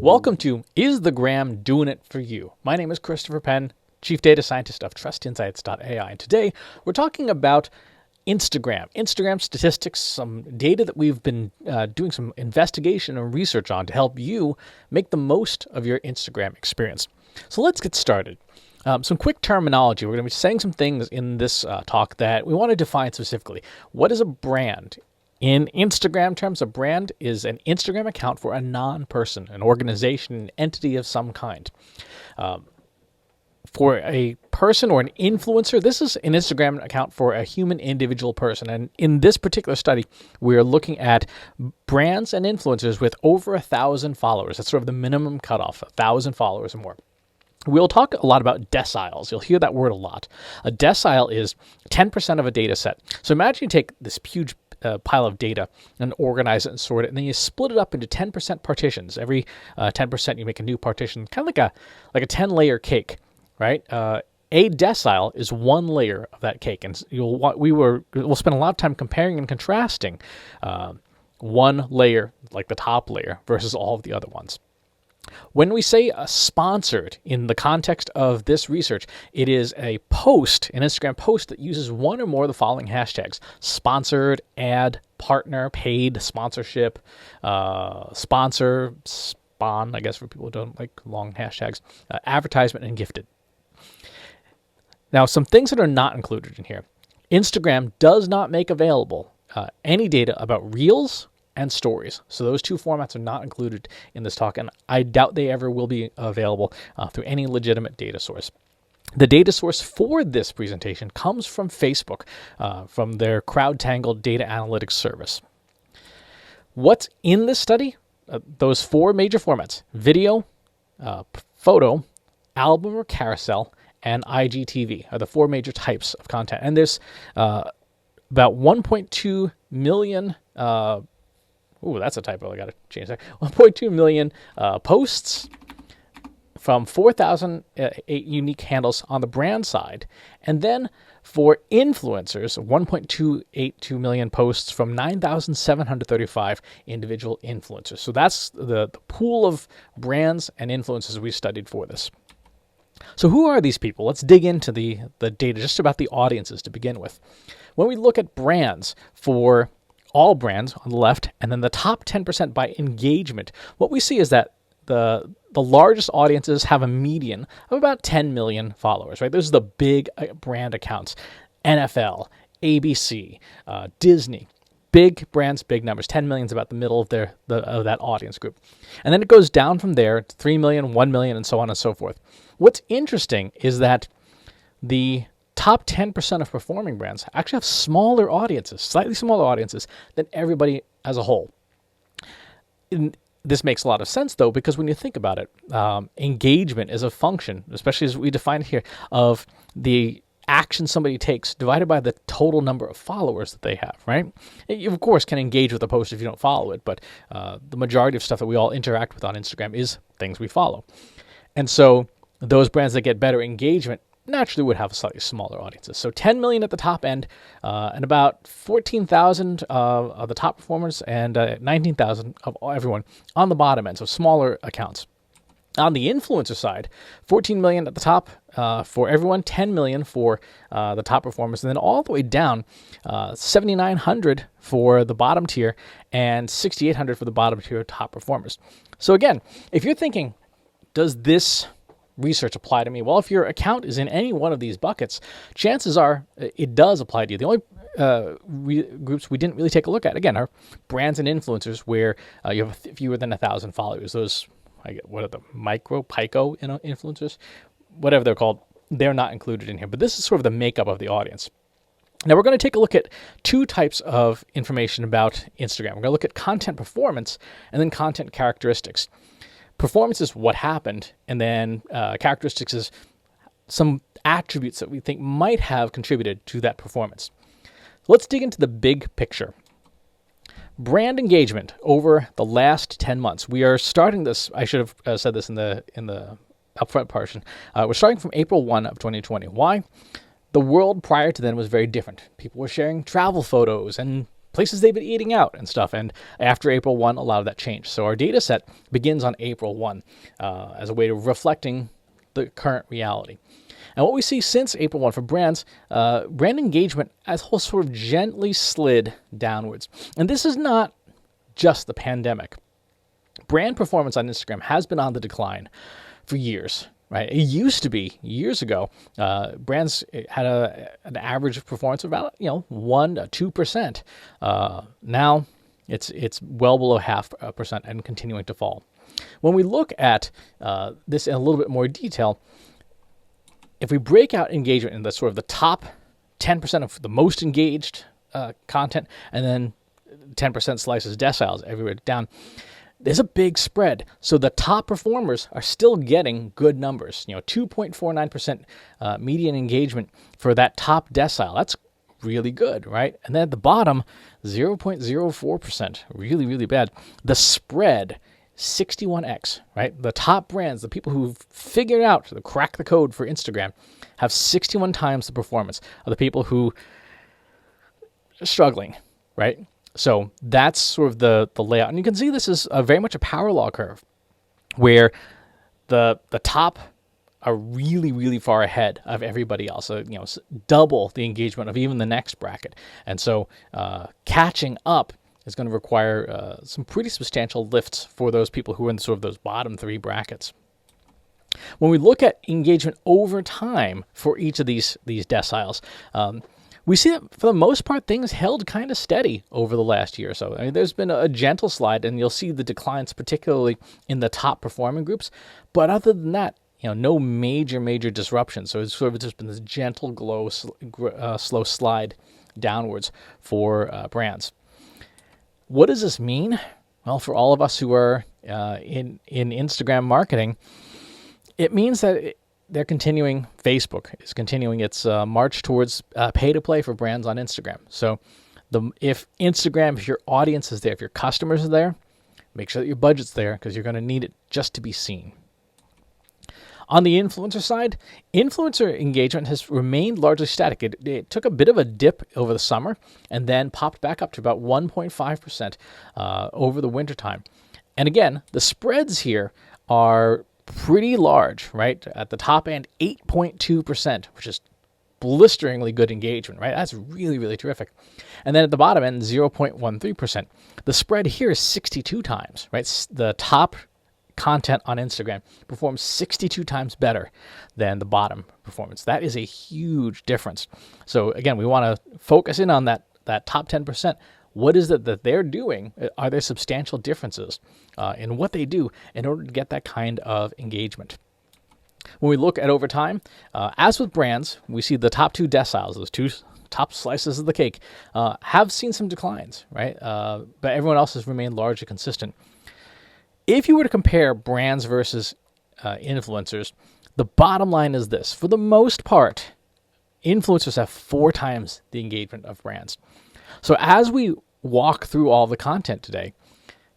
Welcome to Is the Gram Doing It For You? My name is Christopher Penn, Chief Data Scientist of TrustInsights.ai, and today we're talking about Instagram statistics, some data that we've been doing some investigation and research on to help you make the most of your Instagram experience. So let's get started. Some quick terminology. We're going to be saying some things in this talk that we want to define specifically. What is a brand? In Instagram terms, a brand is an Instagram account for a non-person, an organization, an entity of some kind. For a person or an influencer, this is an Instagram account for a human individual person. And in this particular study, we're looking at brands and influencers with over 1,000 followers. That's sort of the minimum cutoff, 1,000 followers or more. We'll talk a lot about deciles. You'll hear that word a lot. A decile is 10% of a data set. So imagine you take this huge pile of data and organize it and sort it, and then you split it up into 10% partitions. Every 10% you make a new partition, kind of like a 10-layer cake, right? A decile is one layer of that cake, and we'll spend a lot of time comparing and contrasting one layer, like the top layer, versus all of the other ones. When we say sponsored in the context of this research, it is a post, an Instagram post that uses one or more of the following hashtags: sponsored, ad, partner, paid, sponsorship, sponsor, spawn, I guess for people who don't like long hashtags, advertisement, and gifted. Now, some things that are not included in here. Instagram does not make available any data about Reels and stories. So those two formats are not included in this talk, and I doubt they ever will be available through any legitimate data source. The data source for this presentation comes from Facebook, from their CrowdTangle data analytics service. What's in this study? Those four major formats: video, photo, album or carousel, and IGTV are the four major types of content. And there's about 1.2 million that's a typo. I got to change that. 1.2 million posts from 4,008 unique handles on the brand side. And then for influencers, 1.282 million posts from 9,735 individual influencers. So that's the pool of brands and influencers we studied for this. So who are these people? Let's dig into the data just about the audiences to begin with. When we look at brands, for all brands on the left, and then the top 10% by engagement, what we see is that the largest audiences have a median of about 10 million followers, right? Those are the big brand accounts: NFL, ABC, Disney. Big brands, big numbers. 10 million is about the middle of that audience group. And then it goes down from there to 3 million, 1 million, and so on and so forth. What's interesting is that the top 10% of performing brands actually have smaller audiences, slightly smaller audiences than everybody as a whole. This makes a lot of sense, though, because when you think about it, engagement is a function, especially as we define it here, of the action somebody takes divided by the total number of followers that they have, right? You, of course, can engage with a post if you don't follow it, but the majority of stuff that we all interact with on Instagram is things we follow. And so those brands that get better engagement naturally would have slightly smaller audiences. So 10 million at the top end, and about 14,000 of the top performers, and 19,000 of everyone on the bottom end, so smaller accounts. On the influencer side, 14 million at the top for everyone, 10 million for the top performers, and then all the way down, 7,900 for the bottom tier, and 6,800 for the bottom tier top performers. So again, if you're thinking, does this research apply to me? Well, if your account is in any one of these buckets, chances are it does apply to you. The only groups we didn't really take a look at, again, are brands and influencers where you have fewer than 1,000 followers. Those, what are the pico influencers? Whatever they're called, they're not included in here. But this is sort of the makeup of the audience. Now, we're going to take a look at two types of information about Instagram. We're going to look at content performance and then content characteristics. Performance is what happened, and then characteristics is some attributes that we think might have contributed to that performance. Let's dig into the big picture. Brand engagement over the last 10 months. We are starting this, I should have said this in the upfront portion. We're starting from April 1 of 2020. Why? The world prior to then was very different. People were sharing travel photos and places they've been eating out and stuff. And after April 1, a lot of that changed. So our data set begins on April 1 as a way of reflecting the current reality. And what we see since April 1 for brands, brand engagement as a whole sort of gently slid downwards. And this is not just the pandemic. Brand performance on Instagram has been on the decline for years, right? It used to be, years ago, brands had an average of performance of about 1 to 2%. Now it's well below 0.5% and continuing to fall. When we look at this in a little bit more detail, if we break out engagement in the sort of the top 10% of the most engaged content, and then 10% slices deciles everywhere down, there's a big spread. So the top performers are still getting good numbers. 2.49% median engagement for that top decile. That's really good, right? And then at the bottom, 0.04%. Really, really bad. The spread, 61x, right? The top brands, the people who've figured out to crack the code for Instagram, have 61 times the performance of the people who are struggling, right? So that's sort of the layout. And you can see this is very much a power law curve where the top are really, really far ahead of everybody else. So, double the engagement of even the next bracket. And so catching up is going to require some pretty substantial lifts for those people who are in sort of those bottom three brackets. When we look at engagement over time for each of these deciles, we see that for the most part, things held kind of steady over the last year or so. I mean, there's been a gentle slide, and you'll see the declines, particularly in the top performing groups. But other than that, no major disruption. So it's sort of just been this gentle, slow slide downwards for brands. What does this mean? Well, for all of us who are in Instagram marketing, it means that Facebook is continuing its march towards pay-to-play for brands on Instagram. So if your audience is there, if your customers are there, make sure that your budget's there because you're going to need it just to be seen. On the influencer side, influencer engagement has remained largely static. It took a bit of a dip over the summer and then popped back up to about 1.5% over the wintertime. And again, the spreads here are pretty large, right? At the top end, 8.2%, which is blisteringly good engagement, right? That's really, really terrific. And then at the bottom end, 0.13%. The spread here is 62 times, right? The top content on Instagram performs 62 times better than the bottom performance. That is a huge difference. So again, we want to focus in on that top 10%. What is it that they're doing? Are there substantial differences in what they do in order to get that kind of engagement? When we look at over time, as with brands, we see the top two deciles, those two top slices of the cake, have seen some declines, right? But everyone else has remained largely consistent. If you were to compare brands versus influencers, the bottom line is this. For the most part, influencers have 4 times the engagement of brands. So as we walk through all the content today,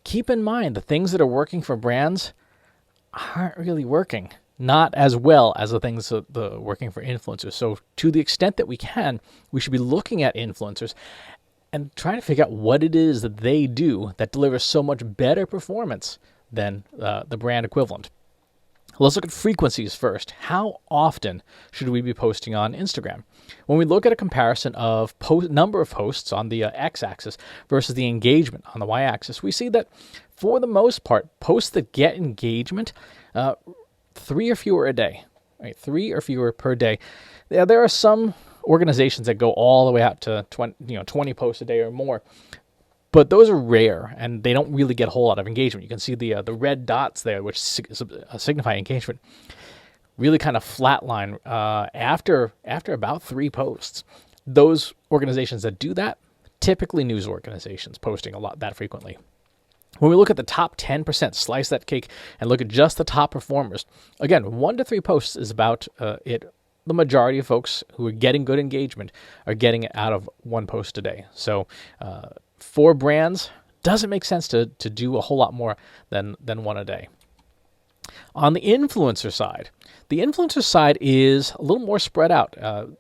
keep in mind the things that are working for brands aren't really working, not as well as the things that are working for influencers. So to the extent that we can, we should be looking at influencers and trying to figure out what it is that they do that delivers so much better performance than the brand equivalent. Let's look at frequencies first. How often should we be posting on Instagram? When we look at a comparison of number of posts on the x-axis versus the engagement on the y-axis, we see that for the most part, posts that get engagement, 3 or fewer a day, right? 3 or fewer per day. There are some organizations that go all the way out to 20 posts a day or more. But those are rare, and they don't really get a whole lot of engagement. You can see the red dots there, which signify engagement, really kind of flatline after about 3 posts. Those organizations that do that, typically news organizations posting a lot that frequently. When we look at the top 10%, slice that cake, and look at just the top performers, again, 1 to 3 posts is about it. The majority of folks who are getting good engagement are getting it out of 1 post a day. So for brands, doesn't make sense to do a whole lot more than 1 a day. On the influencer side is a little more spread out.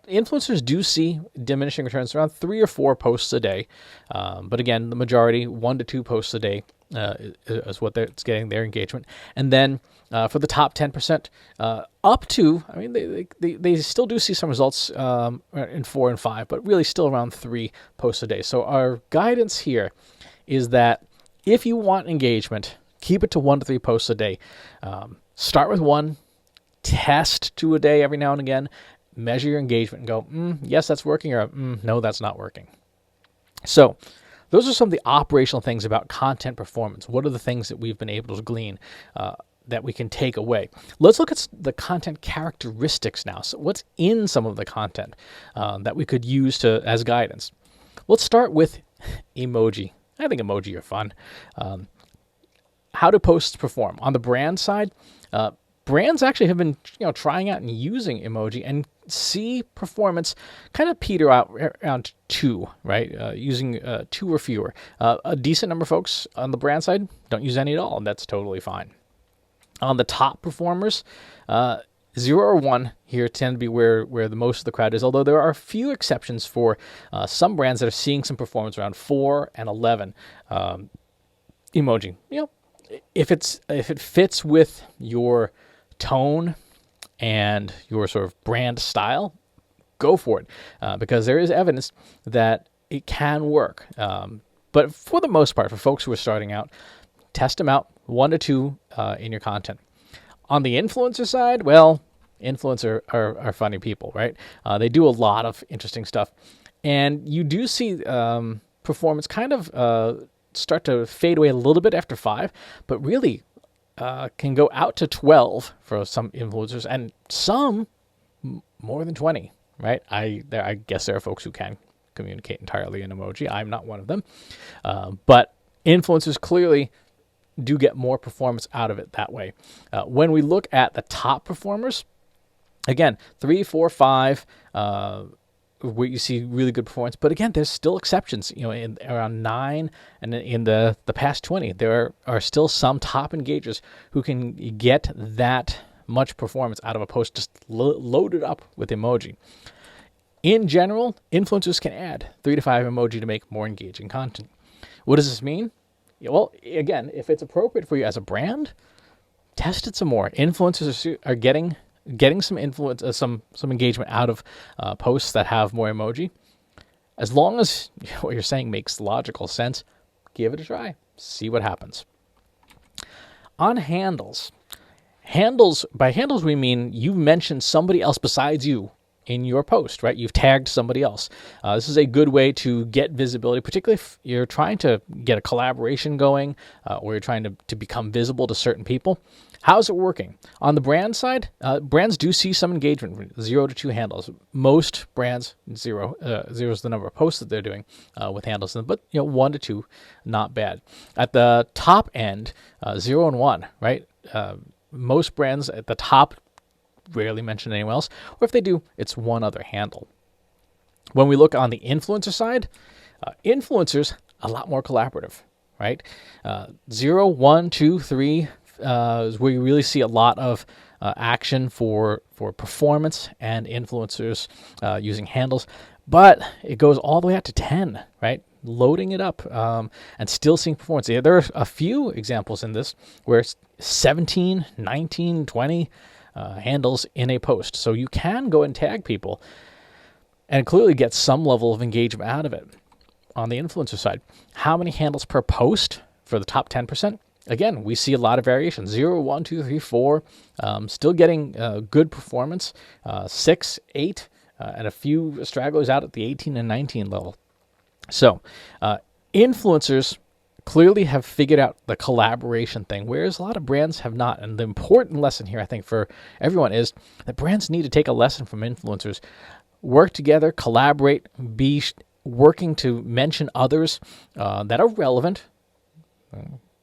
Influencers do see diminishing returns around 3 or 4 posts a day. But again, the majority, 1 to 2 posts a day is what it's getting their engagement. And then for the top 10%, up to, I mean, they still do see some results in 4 and 5, but really still around 3 posts a day. So our guidance here is that if you want engagement, keep it to 1 to 3 posts a day. Start with 1, test 2 a day every now and again, measure your engagement and go, yes, that's working, or no, that's not working. So those are some of the operational things about content performance. What are the things that we've been able to glean that we can take away? Let's look at the content characteristics now. So what's in some of the content that we could use as guidance? Let's start with emoji. I think emoji are fun. How do posts perform? On the brand side, brands actually have been trying out and using emoji and see performance kind of peter out around 2, right? Using 2 or fewer. A decent number of folks on the brand side don't use any at all, and that's totally fine. On the top performers, 0 or 1 here tend to be where the most of the crowd is, although there are a few exceptions for some brands that are seeing some performance around 4 and 11 emoji. If it fits with your tone and your sort of brand style, go for it, because there is evidence that it can work. But for the most part, for folks who are starting out, test them out 1 to 2 in your content. On the influencer side, well, influencers are funny people, right? They do a lot of interesting stuff, and you do see performance kind of start to fade away a little bit after 5, but really can go out to 12 for some influencers, and some more than 20, right? I guess there are folks who can communicate entirely in emoji. I'm not one of them. But influencers clearly do get more performance out of it that way. When we look at the top performers, again, 3, 4, 5, where you see really good performance. But again, there's still exceptions. In around 9 and in the past 20, there are still some top engagers who can get that much performance out of a post just loaded up with emoji. In general, influencers can add 3 to 5 emoji to make more engaging content. What does this mean? Well, again, if it's appropriate for you as a brand, test it some more. Influencers are getting some influence, some engagement out of posts that have more emoji. As long as what you're saying makes logical sense, give it a try. See what happens. On handles. By handles we mean you mentioned somebody else besides you in your post, right? You've tagged somebody else. This is a good way to get visibility, particularly if you're trying to get a collaboration going or you're trying to become visible to certain people. How's it working? On the brand side, brands do see some engagement, 0 to 2 handles. Most brands, 0. 0 is the number of posts that they're doing with handles, but 1 to 2, not bad. At the top end, 0 and 1, right? Most brands at the top rarely mention anyone else, or if they do, it's one other handle. When we look on the influencer side, influencers, a lot more collaborative, right? 0, 1, 2, 3 is where you really see a lot of action for performance and influencers using handles, but it goes all the way out to 10, right? Loading it up and still seeing performance. Yeah, there are a few examples in this where it's 17, 19, 20 handles in a post. So you can go and tag people and clearly get some level of engagement out of it. On the influencer side, how many handles per post for the top 10%? Again, we see a lot of variation. 0, 1, 2, 3, 4, still getting good performance. 6, 8, and a few stragglers out at the 18 and 19 level. So influencers clearly have figured out the collaboration thing, whereas a lot of brands have not. And the important lesson here, I think, for everyone is that brands need to take a lesson from influencers. Work together, collaborate, be working to mention others that are relevant.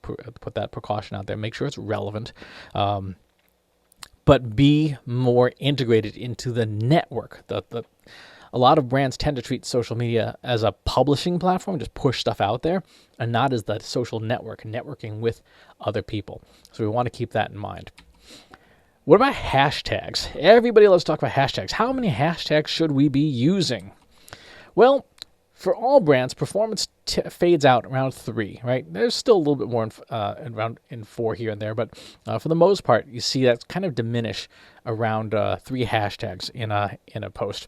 Put that precaution out there. Make sure it's relevant. But be more integrated into the network. A lot of brands tend to treat social media as a publishing platform, just push stuff out there, and not as the social network, networking with other people. So we want to keep that in mind. What about hashtags? Everybody loves to talk about hashtags. How many hashtags should we be using? Well, for all brands, performance fades out around 3, right? There's still a little bit more around in 4 here and there, but for the most part, you see that kind of diminish around 3 hashtags in a post.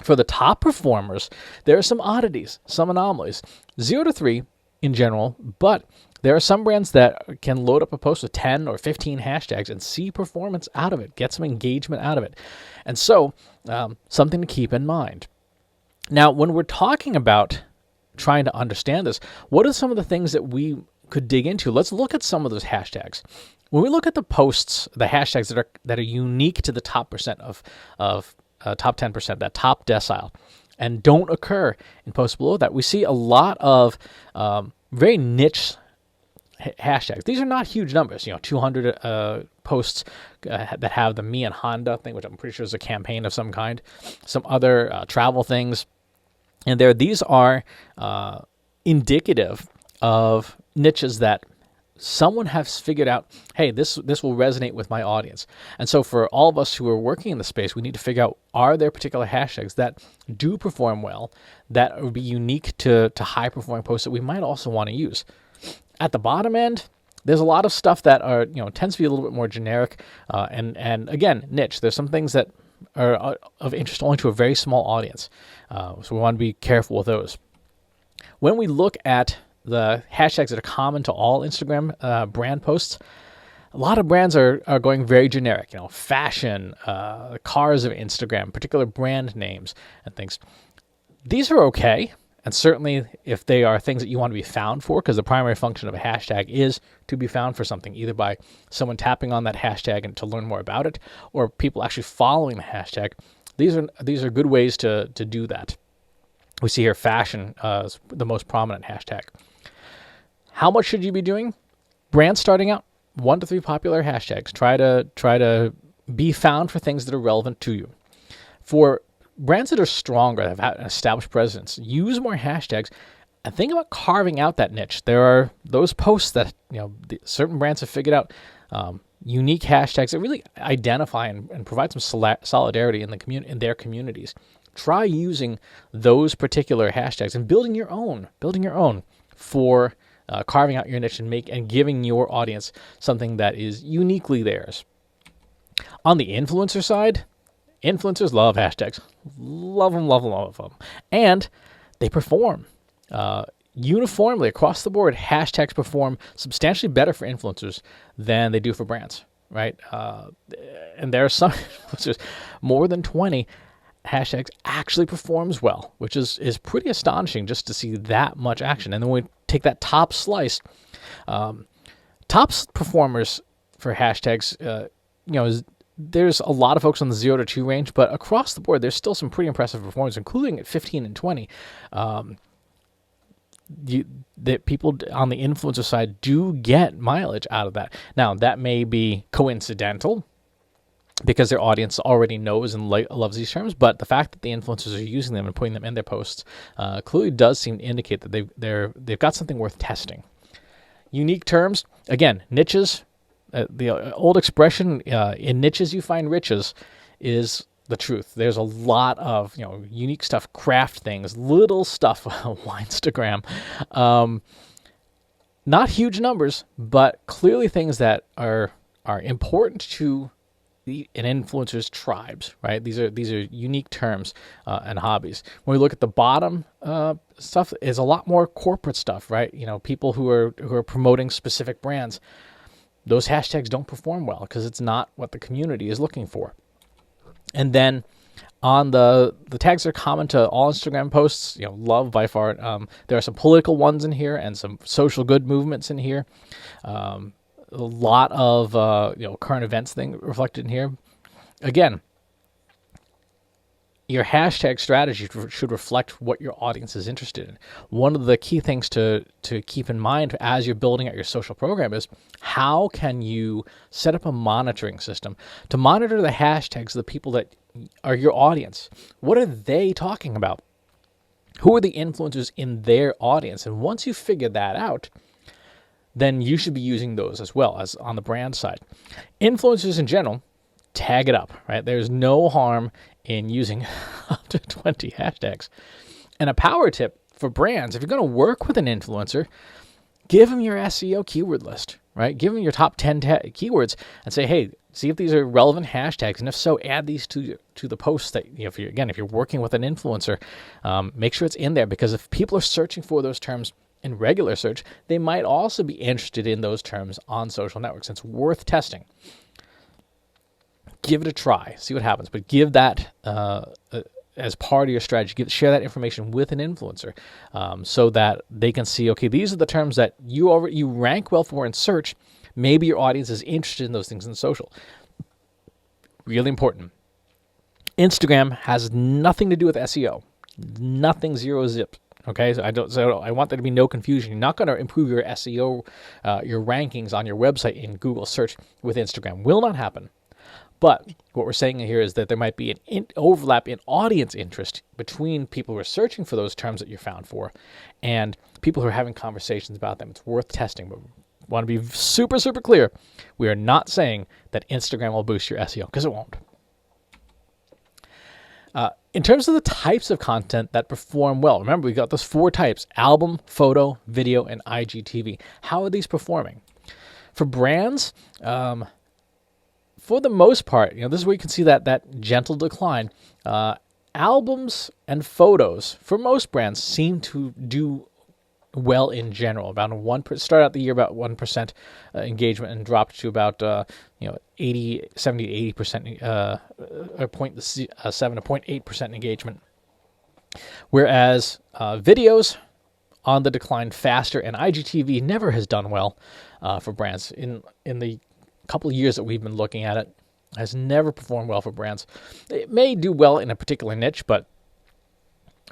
For the top performers, there are some oddities, some anomalies. 0 to 3 in general, but there are some brands that can load up a post with 10 or 15 hashtags and see performance out of it, get some engagement out of it. And so, something to keep in mind. Now, when we're talking about trying to understand this, what are some of the things that we could dig into? Let's look at some of those hashtags. When we look at the posts, the hashtags that are unique to the top percent of top 10%, that top decile, and don't occur in posts below that, we see a lot of very niche hashtags. These are not huge numbers, 200 posts that have the Me and Honda thing, which I'm pretty sure is a campaign of some kind, some other travel things. And these are indicative of niches that someone has figured out, hey, this will resonate with my audience. And so for all of us who are working in the space, we need to figure out, are there particular hashtags that do perform well, that would be unique to high-performing posts that we might also want to use? At the bottom end, there's a lot of stuff that are, tends to be a little bit more generic and again, niche. There's some things that are of interest only to a very small audience. So we want to be careful with those. When we look at the hashtags that are common to all Instagram brand posts, a lot of brands are going very generic. Fashion, cars of Instagram, particular brand names and things. These are okay. And certainly if they are things that you want to be found for, because the primary function of a hashtag is to be found for something, either by someone tapping on that hashtag and to learn more about it, or people actually following the hashtag. These are good ways to do that. We see here fashion is the most prominent hashtag. How much should you be doing? Brands starting out, 1 to 3 popular hashtags. Try to be found for things that are relevant to you. For brands that are stronger, that have had an established presence, use more hashtags and think about carving out that niche. There are those posts that certain brands have figured out unique hashtags that really identify and provide some solidarity in their communities. Try using those particular hashtags and building your own for carving out your niche and giving your audience something that is uniquely theirs. On the influencer side, influencers love hashtags. Love them. And they perform. Uniformly across the board, hashtags perform substantially better for influencers than they do for brands, right? And there are some influencers, more than 20 hashtags actually performs well, which is pretty astonishing just to see that much action. And then we take that top slice. Top performers for hashtags, there's a lot of folks on the 0 to 2 range, but across the board, there's still some pretty impressive performance, including at 15 and 20. That people on the influencer side do get mileage out of that. Now, that may be coincidental because their audience already knows and loves these terms, but the fact that the influencers are using them and putting them in their posts clearly does seem to indicate that they've got something worth testing. Unique terms, again, niches. The old expression, in niches you find riches, is the truth. There's a lot of unique stuff, craft things, little stuff, Winestagram. Not huge numbers, but clearly things that are important to an influencer's tribes, right? These are unique terms and hobbies. When we look at the bottom stuff, is a lot more corporate stuff, right? People who are promoting specific brands. Those hashtags don't perform well because it's not what the community is looking for. And then on the tags that are common to all Instagram posts, love by far. There are some political ones in here and some social good movements in here. A lot of current events thing reflected in here. Again, your hashtag strategy should reflect what your audience is interested in. One of the key things to keep in mind as you're building out your social program is how can you set up a monitoring system to monitor the hashtags of the people that are your audience. What are they talking about? Who are the influencers in their audience? And once you figure that out, then you should be using those as well as on the brand side. Influencers in general, tag it up, right? There's no harm in using up to 20 hashtags. And a power tip for brands, if you're going to work with an influencer, give them your SEO keyword list, right? Give them your top 10 keywords and say, hey, see if these are relevant hashtags. And if so, add these to the posts that, if you're working with an influencer, make sure it's in there, because if people are searching for those terms in regular search, they might also be interested in those terms on social networks. It's worth testing. Give it a try, see what happens, but give that as part of your strategy. Share that information with an influencer so that they can see, okay, these are the terms that you rank well for in search. Maybe your audience is interested in those things in social. Really important. Instagram has nothing to do with SEO. Nothing, zero zip. Okay, so I want there to be no confusion. You're not going to improve your SEO, your rankings on your website in Google search with Instagram. Will not happen. But what we're saying here is that there might be an overlap in audience interest between people who are searching for those terms that you're found for and people who are having conversations about them. It's worth testing, but we want to be super, super clear. We are not saying that Instagram will boost your SEO, because it won't. In terms of the types of content that perform well, remember, we got those 4 types: album, photo, video, and IGTV. How are these performing? For brands, for the most part, this is where you can see that gentle decline. Albums and photos, for most brands, seem to do well in general. About 1%, start out the year about 1% engagement and dropped to about 70 to 80%, 0.7 to 0.8% engagement. Whereas videos on the decline faster, and IGTV never has done well for brands in the couple of years that we've been looking at it. Has never performed well for brands. It may do well in a particular niche, but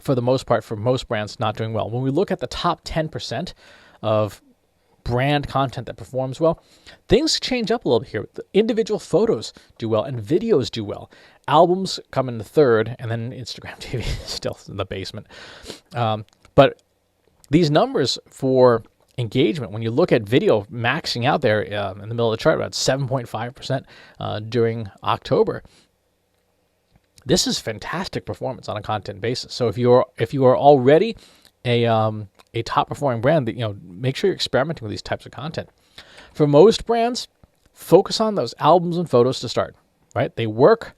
for the most part, for most brands, not doing well. When we look at the top 10% of brand content that performs well, things change up a little bit here. The individual photos do well and videos do well. Albums come in the third, and then Instagram TV is still in the basement. But these numbers for engagement, when you look at video maxing out there in the middle of the chart, about 7.5% during October, this is fantastic performance on a content basis. So if you are already a top performing brand, make sure you're experimenting with these types of content. For most brands, focus on those albums and photos to start. Right? They work.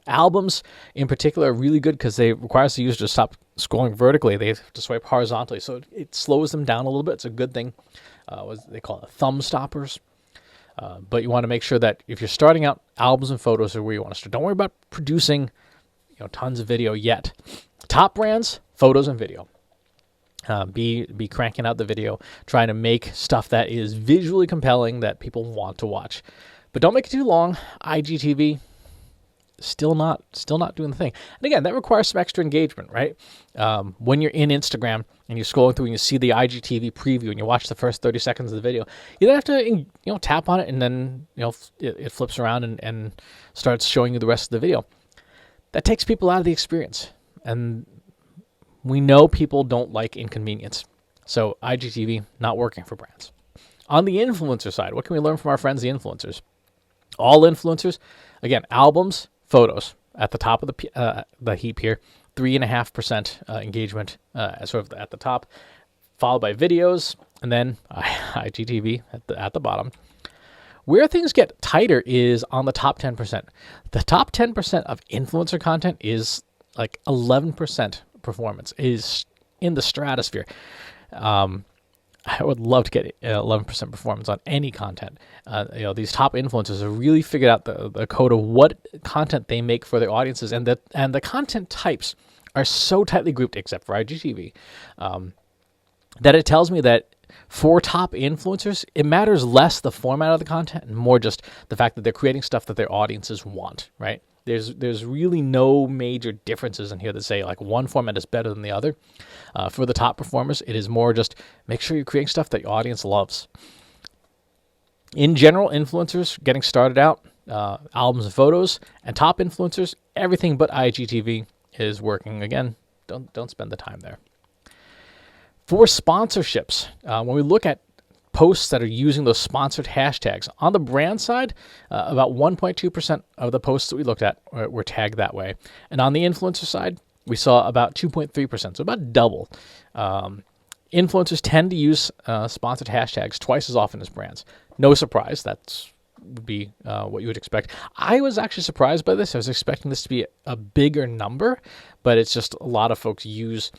Albums, in particular, are really good because they require the user to stop scrolling vertically. They have to swipe horizontally, so it slows them down a little bit. It's a good thing. What they call it, thumb stoppers. But you want to make sure that if you're starting out, albums and photos are where you want to start. Don't worry about producing, tons of video yet. Top brands, photos and video. Be cranking out the video, trying to make stuff that is visually compelling that people want to watch. But don't make it too long. IGTV, still not doing the thing. And again, that requires some extra engagement, right? When you're in Instagram and you're scrolling through and you see the IGTV preview and you watch the first 30 seconds of the video, you then have to tap on it, and then it flips around and starts showing you the rest of the video. That takes people out of the experience, and we know people don't like inconvenience. So IGTV not working for brands. On the influencer side, what can we learn from our friends, the influencers? All influencers, again, albums, photos at the top of the heap here, 3.5% engagement sort of at the top, followed by videos, and then IGTV at the bottom. Where things get tighter is on the top 10%. The top 10% of influencer content is like 11% performance, is in the stratosphere. I would love to get 11% performance on any content. These top influencers have really figured out the code of what content they make for their audiences, and the content types are so tightly grouped, except for IGTV, that it tells me that for top influencers, it matters less the format of the content and more just the fact that they're creating stuff that their audiences want, right? There's really no major differences in here that say like one format is better than the other. For the top performers, it is more just make sure you're creating stuff that your audience loves. In general, influencers getting started out, albums and photos, and top influencers, everything but IGTV is working. Again, don't spend the time there. For sponsorships, when we look at posts that are using those sponsored hashtags, on the brand side, about 1.2% of the posts that we looked at were tagged that way. And on the influencer side, we saw about 2.3%, so about double. Influencers tend to use sponsored hashtags twice as often as brands. No surprise, that's would be what you would expect. I was actually surprised by this. I was expecting this to be a bigger number, but it's just a lot of folks use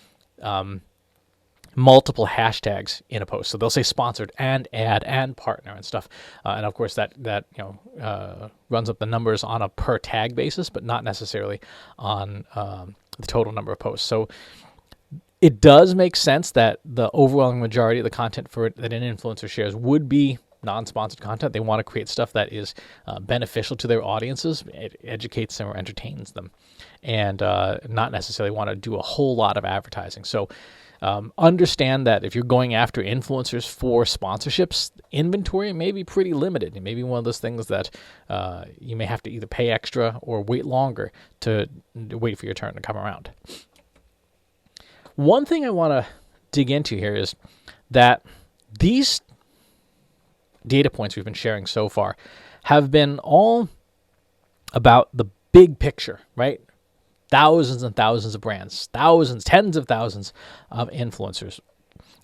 multiple hashtags in a post. So they'll say sponsored and ad and partner and stuff. And of course that runs up the numbers on a per tag basis, but not necessarily on the total number of posts. So it does make sense that the overwhelming majority of the content that an influencer shares would be non-sponsored content. They want to create stuff that is beneficial to their audiences, it educates them or entertains them, and not necessarily want to do a whole lot of advertising. So understand that if you're going after influencers for sponsorships, inventory may be pretty limited. It may be one of those things that you may have to either pay extra or wait longer to wait for your turn to come around. One thing I want to dig into here is that these data points we've been sharing so far have been all about the big picture, right? Thousands and thousands of brands, thousands, tens of thousands of influencers.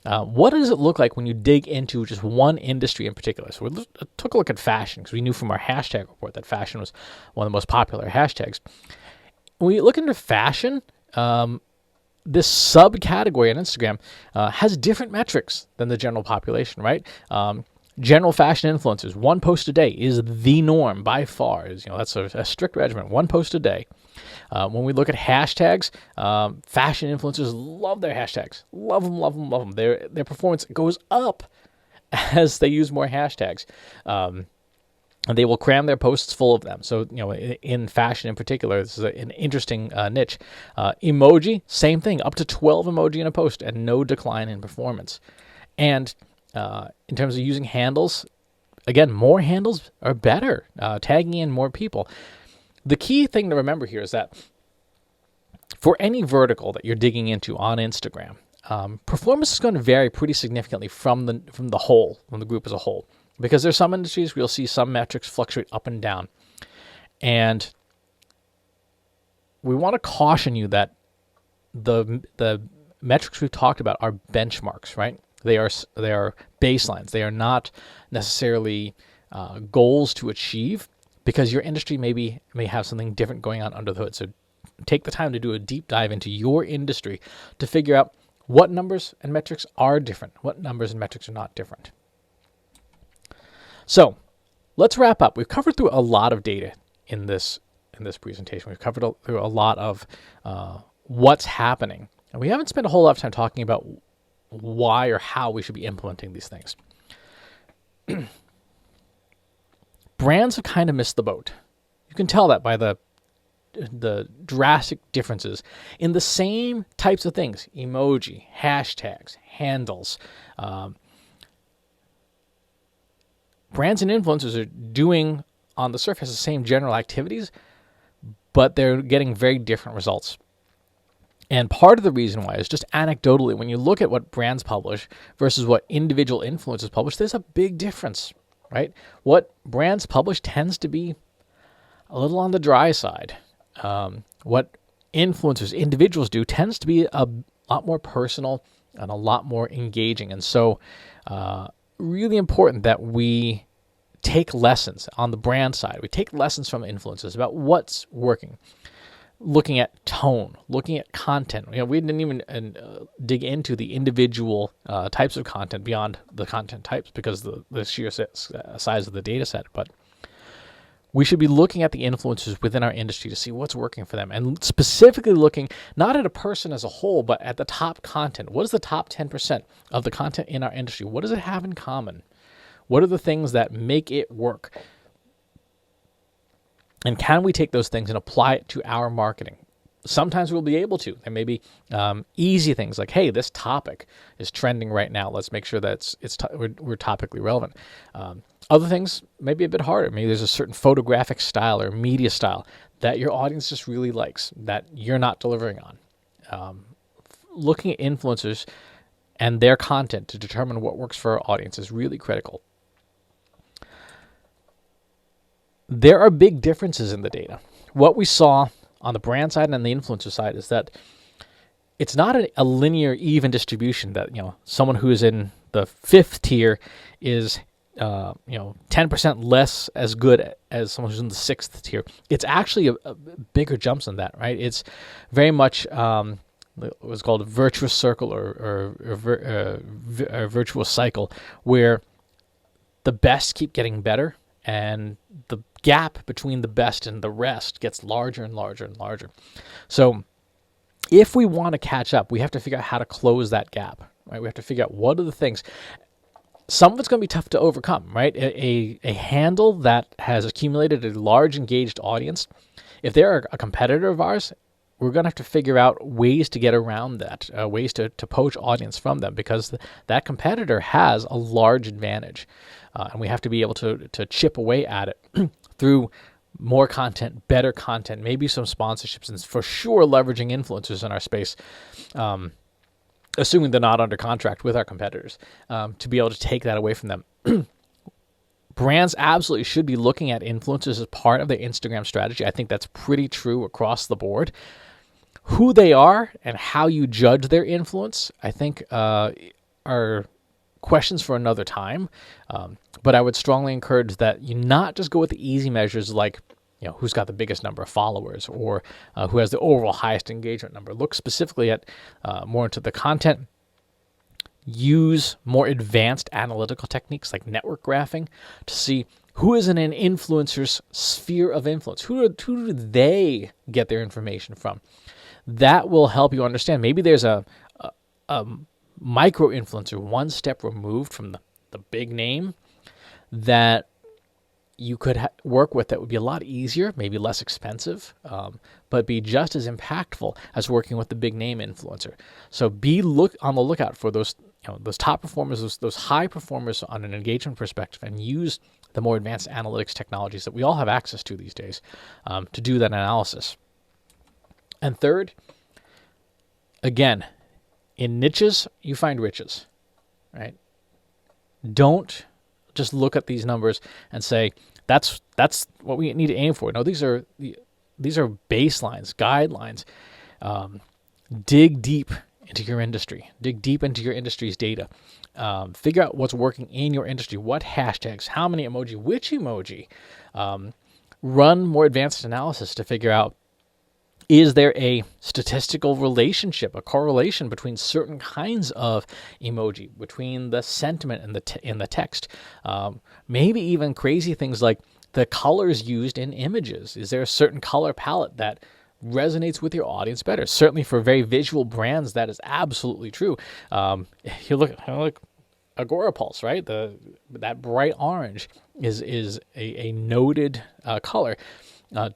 What does it look like when you dig into just one industry in particular? So we took a look at fashion because we knew from our hashtag report that fashion was one of the most popular hashtags. When you look into fashion, this subcategory on Instagram has different metrics than the general population, right? General fashion influencers, one post a day is the norm by far. That's a strict regimen, one post a day. When we look at hashtags, fashion influencers love their hashtags. Love them, love them, love them. Their performance goes up as they use more hashtags. And they will cram their posts full of them. So, in fashion in particular, this is an interesting niche. Emoji, same thing, up to 12 emoji in a post and no decline in performance. And in terms of using handles, again, more handles are better, tagging in more people. The key thing to remember here is that for any vertical that you're digging into on Instagram, performance is going to vary pretty significantly from the group as a whole. Because there's some industries where you'll see some metrics fluctuate up and down. And we want to caution you that the metrics we've talked about are benchmarks, right? They are baselines. They are not necessarily goals to achieve, because your industry may have something different going on under the hood. So take the time to do a deep dive into your industry to figure out what numbers and metrics are different, what numbers and metrics are not different. So let's wrap up. We've covered through a lot of data in this presentation. We've covered through a lot of what's happening, and we haven't spent a whole lot of time talking about why or how we should be implementing these things. Brands have kind of missed the boat. You can tell that by the drastic differences in the same types of things: emoji, hashtags, handles. Brands and influencers are doing on the surface the same general activities, but they're getting very different results. And part of the reason why is just anecdotally, when you look at what brands publish versus what individual influencers publish, there's a big difference, right? What brands publish tends to be a little on the dry side. What influencers, individuals do tends to be a lot more personal and a lot more engaging. And so really important that we take lessons on the brand side. We take lessons from influencers about what's working. Looking at tone, looking at content. We didn't even dig into the individual types of content beyond the content types because of the sheer size of the data set. But we should be looking at the influencers within our industry to see what's working for them, and specifically looking not at a person as a whole, but at the top content. What is the top 10% of the content in our industry? What does it have in common? What are the things that make it work? And can we take those things and apply it to our marketing? Sometimes we'll be able to. There may be easy things like, hey, this topic is trending right now. Let's make sure that we're topically relevant. Other things may be a bit harder. Maybe there's a certain photographic style or media style that your audience just really likes that you're not delivering on. Looking at influencers and their content to determine what works for our audience is really critical. There are big differences in the data. What we saw on the brand side and the influencer side is that it's not a linear, even distribution that, someone who is in the 5th tier is, 10% less as good as someone who's in the 6th tier. It's actually a bigger jumps than that, right? It's very much what's called a virtuous circle or a virtuous cycle, where the best keep getting better, and the gap between the best and the rest gets larger and larger and larger. So if we want to catch up, we have to figure out how to close that gap, right? We have to figure out what are the things. Some of it's going to be tough to overcome, right? A handle that has accumulated a large engaged audience, if they're a competitor of ours, we're going to have to figure out ways to get around that, ways to poach audience from them, because that competitor has a large advantage. And we have to be able to chip away at it through more content, better content, maybe some sponsorships, and for sure leveraging influencers in our space, assuming they're not under contract with our competitors, to be able to take that away from them. Brands absolutely should be looking at influencers as part of their Instagram strategy. I think that's pretty true across the board. Who they are and how you judge their influence, I think, are questions for another time. But I would strongly encourage that you not just go with the easy measures like, who's got the biggest number of followers, or who has the overall highest engagement number. Look specifically at more into the content. Use more advanced analytical techniques like network graphing to see who is in an influencer's sphere of influence. Who do they get their information from? That will help you understand. Maybe there's a micro influencer one step removed from the big name that you could work with that would be a lot easier, maybe less expensive, but be just as impactful as working with the big name influencer. So on the lookout for those top performers, those high performers on an engagement perspective, and use the more advanced analytics technologies that we all have access to these days to do that analysis. And third, again, in niches, you find riches, right? Don't just look at these numbers and say, that's what we need to aim for. No, these are baselines, guidelines. Dig deep into your industry. Dig deep into your industry's data. Figure out what's working in your industry. What hashtags, how many emoji, which emoji. Run more advanced analysis to figure out, is there a statistical relationship, a correlation between certain kinds of emoji, between the sentiment and the text? Maybe even crazy things like the colors used in images. Is there a certain color palette that resonates with your audience better? Certainly for very visual brands, that is absolutely true. You look Agorapulse, right? That bright orange is a noted color.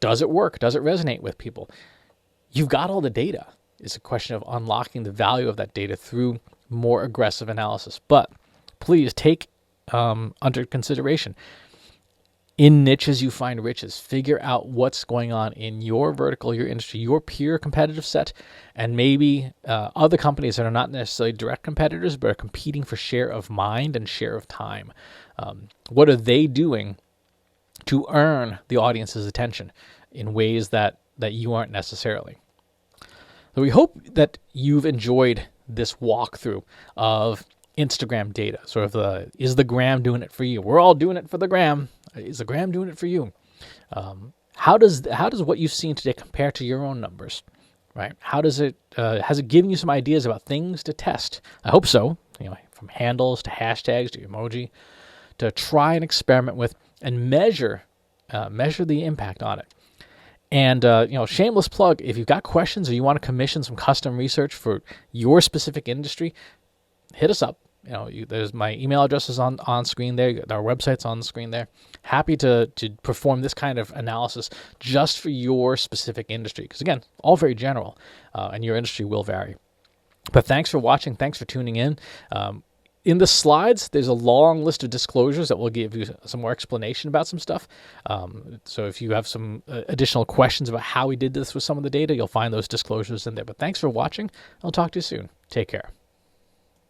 Does it work? Does it resonate with people? You've got all the data. It's a question of unlocking the value of that data through more aggressive analysis. But please take under consideration, in niches you find riches. Figure out what's going on in your vertical, your industry, your peer competitive set, and maybe other companies that are not necessarily direct competitors but are competing for share of mind and share of time. What are they doing to earn the audience's attention in ways that you aren't necessarily? So we hope that you've enjoyed this walkthrough of Instagram data. Sort of is the gram doing it for you? We're all doing it for the gram. Is the gram doing it for you? How does what you've seen today compare to your own numbers? Right? How does it has it given you some ideas about things to test? I hope so. From handles to hashtags to emoji, to try and experiment with and measure the impact on it. And, shameless plug, if you've got questions or you want to commission some custom research for your specific industry, hit us up. There's my email address is on screen there. Our website's on the screen there. Happy to perform this kind of analysis just for your specific industry. Because again, all very general, and your industry will vary. But thanks for watching. Thanks for tuning in. In the slides, there's a long list of disclosures that will give you some more explanation about some stuff. So if you have some additional questions about how we did this with some of the data, you'll find those disclosures in there. But thanks for watching. I'll talk to you soon. Take care.